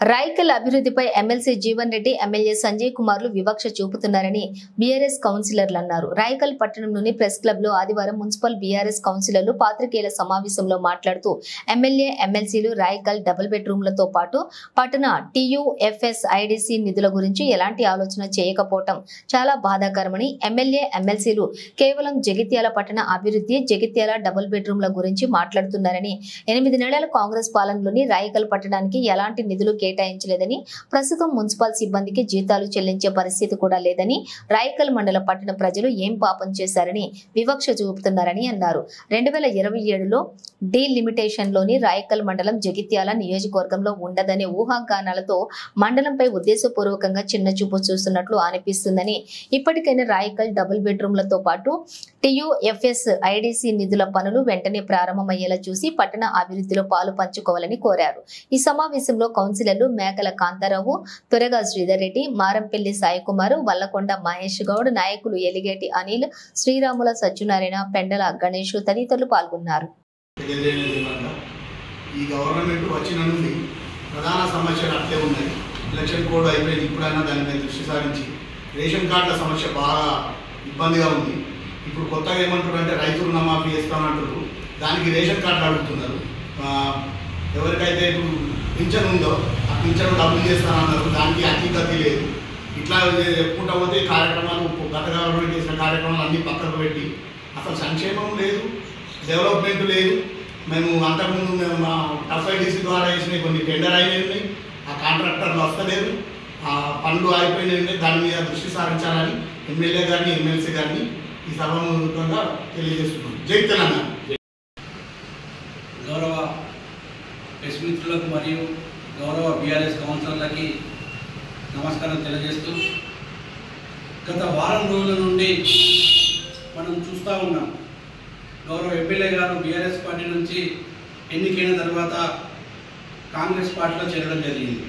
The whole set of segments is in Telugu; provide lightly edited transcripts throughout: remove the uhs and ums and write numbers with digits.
రాయకల్ అభివృద్ధిపై ఎమ్మెల్సీ జీవన్ రెడ్డి, ఎమ్మెల్యే సంజయ్ కుమార్లు వివక్ష చూపుతున్నారని బీఆర్ఎస్ కౌన్సిలర్లు అన్నారు. రాయకల్ పట్టణంలోని ప్రెస్ క్లబ్ లో ఆదివారం మున్సిపల్ బీఆర్ఎస్ కౌన్సిలర్లు పాత్రికేయుల సమావేశంలో మాట్లాడుతూ ఎమ్మెల్యే, ఎమ్మెల్సీలు రాయకల్ డబుల్ బెడ్రూమ్లతో పాటు పట్టణ టీయూఎఫ్ఎస్ ఐడీసీ నిధుల గురించి ఎలాంటి ఆలోచన చేయకపోవటం చాలా బాధాకరమని, ఎమ్మెల్యే, ఎమ్మెల్సీలు కేవలం జగిత్యాల పట్టణ అభివృద్ధి, జగిత్యాల డబుల్ బెడ్రూమ్ల గురించి మాట్లాడుతున్నారని, 8 నెలల కాంగ్రెస్ పాలనలోని రాయకల్ పట్టణానికి ఎలాంటి నిధులు కేటాయించలేదని, ప్రస్తుతం మున్సిపల్ సిబ్బందికి జీతాలు చెల్లించే పరిస్థితి కూడా లేదని, రాయకల్ మండల పట్టణ ప్రజలు ఏం పాపం చేశారని వివక్ష చూపుతున్నారని అన్నారు. 2027లో డీలిమిటేషన్ లోని రాయకల్ మండలం జగిత్యాల నియోజకవర్గంలో ఉండదనే ఊహాగానాలతో మండలంపై ఉద్దేశపూర్వకంగా చిన్న చూపు చూస్తున్నట్లు అనిపిస్తుందని, ఇప్పటికైనా రాయకల్ డబుల్ బెడ్రూమ్లతో పాటు టీయూఎఫ్ఎస్ ఐడీసీ నిధుల పనులు వెంటనే ప్రారంభమయ్యేలా చూసి పట్టణ అభివృద్ధిలో పాలు పంచుకోవాలని కోరారు. ఈ సమావేశంలో కౌన్సిలర్లు మేకల కాంతారావు, త్వరగా శ్రీధర్ రెడ్డి, మారంపల్లి సాయికుమారు, వల్లకొండ మహేష్ గౌడ్, నాయకులు ఎలిగేటి అనిల్, శ్రీరాముల సత్యనారాయణ, పెండల గణేష్ తదితరులు పాల్గొన్నారు. ఈ గవర్నమెంట్ వచ్చిన నుండి ప్రధాన సమస్యలు అట్లే ఉన్నాయి. ఎలక్షన్ కోడ్ అయిపోయింది, ఇప్పుడైనా దానిపై దృష్టి సారించి రేషన్ కార్డుల సమస్య బాగా ఇబ్బందిగా ఉంది. ఇప్పుడు కొత్తగా ఏమంటారంటే రైతు రుణమాఫీ చేస్తామంటారు, దానికి రేషన్ కార్డు అడుగుతున్నారు. ఎవరికైతే ఇప్పుడు పింఛన్ ఉందో ఆ పింఛన్ డబ్బులు చేస్తానన్నారు, దానికి అతిగతి లేదు. ఇట్లా చెప్పుకుంటా పోతే కార్యక్రమాలు, గత గవర్నమెంట్ చేసిన కార్యక్రమాలు అన్నీ పక్కకు పెట్టి అసలు సంక్షేమం లేదు, డెవలప్మెంట్ లేదు. మేము అంతకుముందు మా ఎఫ్ఐడిసి ద్వారా చేసిన కొన్ని టెండర్ అయినాయి, ఆ కాంట్రాక్టర్లు వస్తలేరు, ఆ పనులు అయిపోయినాయి. దాని మీద దృష్టి సారించాలని ఎమ్మెల్యే గారిని, ఎమ్మెల్సీ గారిని ఈ సభాముఖంగా తెలియజేస్తున్నాం. జై తెలంగాణ. గౌరవ ప్రెస్ మిత్రులకు మరియు గౌరవ బీఆర్ఎస్ కౌన్సిలర్లకి నమస్కారం తెలియజేస్తూ, గత వారం రోజుల నుండి మనం చూస్తూ ఉన్నాం, గౌరవ ఎమ్మెల్యే గారు బీఆర్ఎస్ పార్టీ నుంచి ఎన్నికైన తర్వాత కాంగ్రెస్ పార్టీలో చేరడం జరిగింది.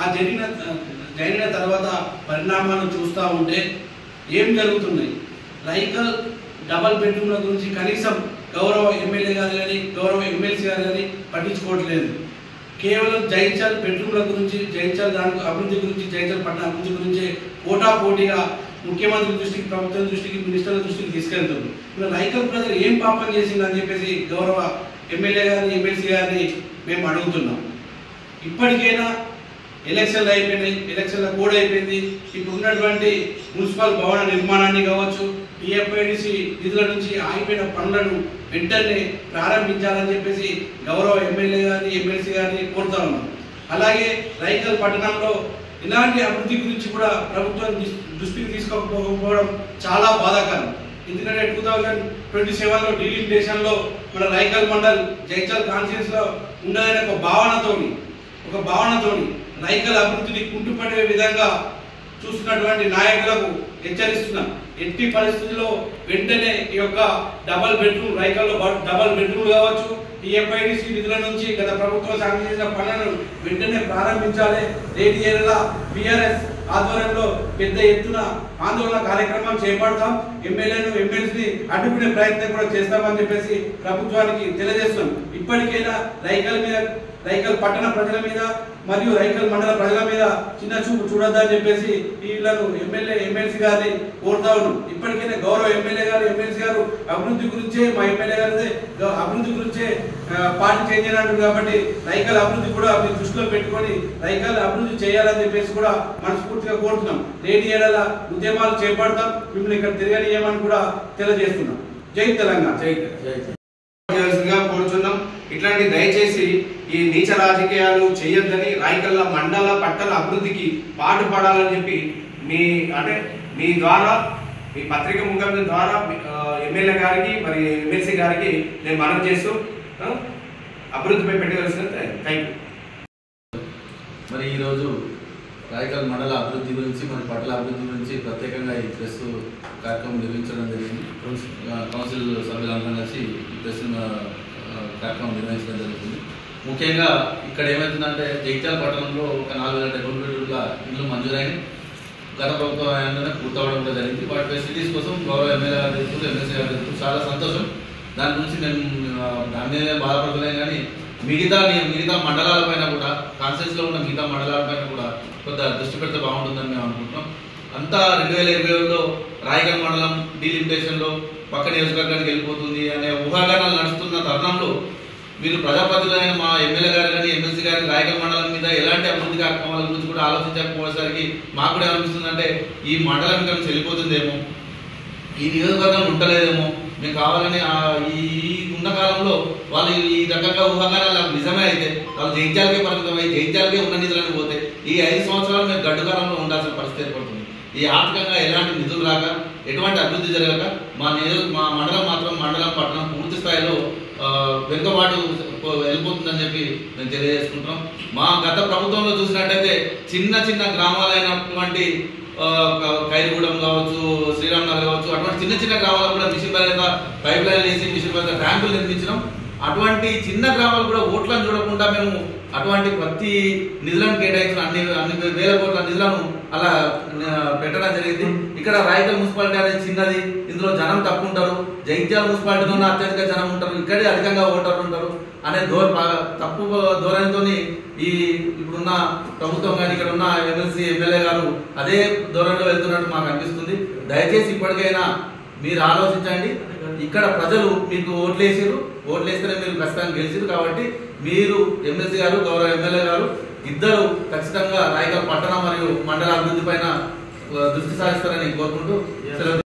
ఆ జరిగిన తర్వాత పరిణామాలను చూస్తూ ఉంటే ఏం జరుగుతున్నాయి? రాయకల్ డబల్ బెడ్రూమ్ల గురించి కనీసం గౌరవ ఎమ్మెల్యే గారు కానీ, గౌరవ ఎమ్మెల్సీ గారు కానీ పట్టించుకోవట్లేదు. కేవలం జైత్యాల బెడ్రూమ్ల గురించి, జైత్యాల దాని అభివృద్ధి గురించి, జైత్యాల పట్టణ అభివృద్ధి గురించి పోటాపోటీగా ముఖ్యమంత్రి దృష్టికి, ప్రభుత్వం దృష్టికి, మినిస్టర్ల దృష్టికి తీసుకెళ్తుంది. ఇలా రాయకల్ ప్రజలు ఏం పాపం చేసిందని చెప్పేసి గౌరవ ఎమ్మెల్యే గారిని, ఎమ్మెల్సీ గారిని మేము అడుగుతున్నాం. ఇప్పటికైనా ఎలక్షన్లు అయిపోయినాయి, ఎలక్షన్ల కోడ్ అయిపోయింది. ఇప్పుడు ఉన్నటువంటి మున్సిపల్ భవన నిర్మాణాన్ని కావచ్చు, టీఎఫ్ఐడిసి నిధుల నుంచి ఆగిపోయిన పనులను వెంటనే ప్రారంభించాలని చెప్పేసి గౌరవ ఎమ్మెల్యే గారిని, ఎమ్మెల్సీ గారిని కోరుతా ఉన్నాం. అలాగే రాయకల్ పట్టణంలో ఇలాంటి అభివృద్ధి గురించి కూడా ప్రభుత్వం దృష్టికి తీసుకోకపోవడం చాలా బాధాకరం. ఎందుకంటే 2027లో డీలిమిటేషన్లో మన రాయకల్ మండల్ జైత్యాల కాన్స్టిట్యూన్సీలో ఉండదనే ఒక భావనతోని రాయకల్ అభివృద్ధిని కుంటుపడే విధంగా చూస్తున్నటువంటి నాయకులకు హెచ్చరిస్తున్నాం. ఎట్టి పరిస్థితుల్లో వెంటనే ఈ యొక్క డబల్ బెడ్రూమ్, రాయకల్లో డబల్ బెడ్రూమ్ కావచ్చు, టీఎఫ్ఐడిసి నిధుల నుంచి గత ప్రభుత్వం సాగు చేసిన పనులను వెంటనే ప్రారంభించాలి. రేపు ఏళ్ళ బీఆర్ఎస్ ఆధ్వర్యంలో పెద్ద ఎత్తున ఆందోళన కార్యక్రమం చేపడతాం. ఎమ్మెల్యేను, ఎమ్మెల్సీని అడ్డుకునే ప్రయత్నం కూడా చేస్తామని చెప్పేసి ప్రభుత్వానికి తెలియజేస్తున్నాం. ఇప్పటికైనా రాయకల్ పట్టణ ప్రజల మీద మరియు రాయకల్ మండల ప్రజల మీద చిన్న చూపు చూడొద్దని చెప్పేసి వీళ్ళను ఎమ్మెల్యే, ఎమ్మెల్సీ గారిని కోరుతా ఉన్నాం. ఇప్పటికైనా గౌరవ ఎమ్మెల్యే గారు, ఎమ్మెల్సీ గారు అభివృద్ధి గురించే, మా ఎమ్మెల్యే గారి అభివృద్ధి గురించే పార్టీ చేంజ్ అయినట్టు, కాబట్టి రాయకల్ అభివృద్ధి కూడా మీరు దృష్టిలో పెట్టుకొని రాయకల్ అభివృద్ధి చేయాలని చెప్పేసి కూడా మనస్ఫూర్తిగా కోరుతున్నాం. లేని ఏడాల ఉద్యమాలు చేపడతాం, మిమ్మల్ని ఇక్కడ తిరగనియమని కూడా తెలియజేస్తున్నాం. జై తెలంగాణ. కోరుచున్నాం. ఇట్లాంటి దయచేసి ఈ నీచ రాజకీయాలు చేయొద్దని, రాయకల్ల మండల పట్టణ అభివృద్ధికి పాటుపడాలని చెప్పి మీ ద్వారా, మీ పత్రిక ముఖం ద్వారా ఎమ్మెల్యే గారికి మరి ఎమ్మెల్సీ గారికి నేను మనవి చేస్తూ అభివృద్ధిపై పెట్టవలసిన థ్యాంక్ యూ. మరి ఈరోజు రాయకల్ మండల అభివృద్ధి గురించి, మరి పట్టణ అభివృద్ధి గురించి ప్రత్యేకంగా ఈ ప్రెస్ కార్యక్రమం నిర్వహించడం జరిగింది. కౌన్సిల్ సభ్యులందరం కలిసి ప్రెస్ కార్యక్రమం నిర్వహించడం జరుగుతుంది. ముఖ్యంగా ఇక్కడ ఏమవుతుందంటే జగిత్యాల పట్టణంలో ఒక 4,000 డబుల్ బెడ్రూమ్ల ఇల్లు మంజూరైన గత ప్రభుత్వం ఆయననే పూర్తవడం కూడా జరిగింది. వాటి ఫెసిలిటీస్ కోసం గౌరవ ఎమ్మెల్యే గారు, ఎమ్మెల్సీ గారు చాలా సంతోషం. దాని గురించి మేము దాని మీద బాధపడలేం, కానీ మిగతా మండలాలపైన కూడా కాన్స్టిట్యూన్సీలో ఉన్న మిగతా మండలాలపైన కూడా కొంత దృష్టి పెడితే బాగుంటుందని మేము అనుకుంటున్నాం. అంతా 2020లో రాయగల్ మండలం డీలిమిటేషన్లో పక్క నియోజకవర్గానికి వెళ్ళిపోతుంది అనే ఊహాగానాలు నడుస్తున్న తరుణంలో మీరు ప్రజాప్రతినిధులైన మా ఎమ్మెల్యే గారు కానీ ఎమ్మెల్సీ గారిని రాయగల్ మండలం మీద ఎలాంటి అభివృద్ధి కార్యక్రమాల గురించి కూడా ఆలోచించకపోయేసరికి మాకు కూడా ఏమనిపిస్తుందంటే ఈ మండలం ఇక్కడ నుంచి వెళ్ళిపోతుందేమో, ఈ నియోజకవర్గం ఉండలేదేమో, మేము కావాలని ఈ ఉన్న కాలంలో వాళ్ళు ఈ రకంగా ఊహాగానాలు నిజమే అయితే వాళ్ళు జైత్యాలకే పరిమితమై జైత్యాలకే ఉన్న నిధులను పోతే ఈ 5 సంవత్సరాలు మేము గడ్డు కాలంలో ఉండాల్సిన పరిస్థితి ఏర్పడుతుంది. ఈ ఆర్థికంగా ఎలాంటి నిధులు రాక ఎటువంటి అభివృద్ధి జరగక మా మండలం మాత్రం మండలం పట్టణం పూర్తి స్థాయిలో వెనుకబాటు వెళ్ళిపోతుందని చెప్పి మేము తెలియజేసుకుంటున్నాం. మా గత ప్రభుత్వంలో చూసినట్టయితే చిన్న చిన్న గ్రామాలైనటువంటి ఖైరుగూడెం కావచ్చు, శ్రీరామ్ నగర్ కావచ్చు, అటువంటి చిన్న చిన్న గ్రామాలకు కూడా మిషన్ భగీరథ పైప్ లైన్ వేసి మిషన్ భగీరథ ట్యాంకులు నిర్మించడం. అటువంటి చిన్న గ్రామాలు కూడా ఓట్లను చూడకుండా మేము అటువంటి ప్రతి నిధులను కేటాయించిన అన్ని వేల కోట్ల నిధులను అలా పెట్టడం జరిగింది. ఇక్కడ రాయగల్ మున్సిపాలిటీ అనేది చిన్నది, ఇందులో జనం తక్కువ ఉంటారు. జైత్యాల మున్సిపాలిటీలో అత్యధిక జనం ఉంటారు, ఇక్కడే అధికంగా ఓటర్లు ఉంటారు అనే తప్పు ధోరణితో ఇప్పుడున్న ప్రభుత్వం కానీ ఇక్కడ ఉన్న ఎమ్మెల్సీ ఎమ్మెల్యే గారు అదే ధోరణిలో వెళ్తున్నట్టు మాకు అనిపిస్తుంది. దయచేసి ఇప్పటికైనా మీరు ఆలోచించండి. ఇక్కడ ప్రజలు మీకు ఓట్లేస్తేనే మీరు ఖచ్చితంగా గెలిచారు కాబట్టి మీరు ఎమ్మెల్సీ గారు గౌరవ ఎమ్మెల్యే గారు ఇద్దరు ఖచ్చితంగా రాయగల్ పట్టణ మరియు మండల అభివృద్ధి పైన దృష్టి సారిస్తారని కోరుకుంటూ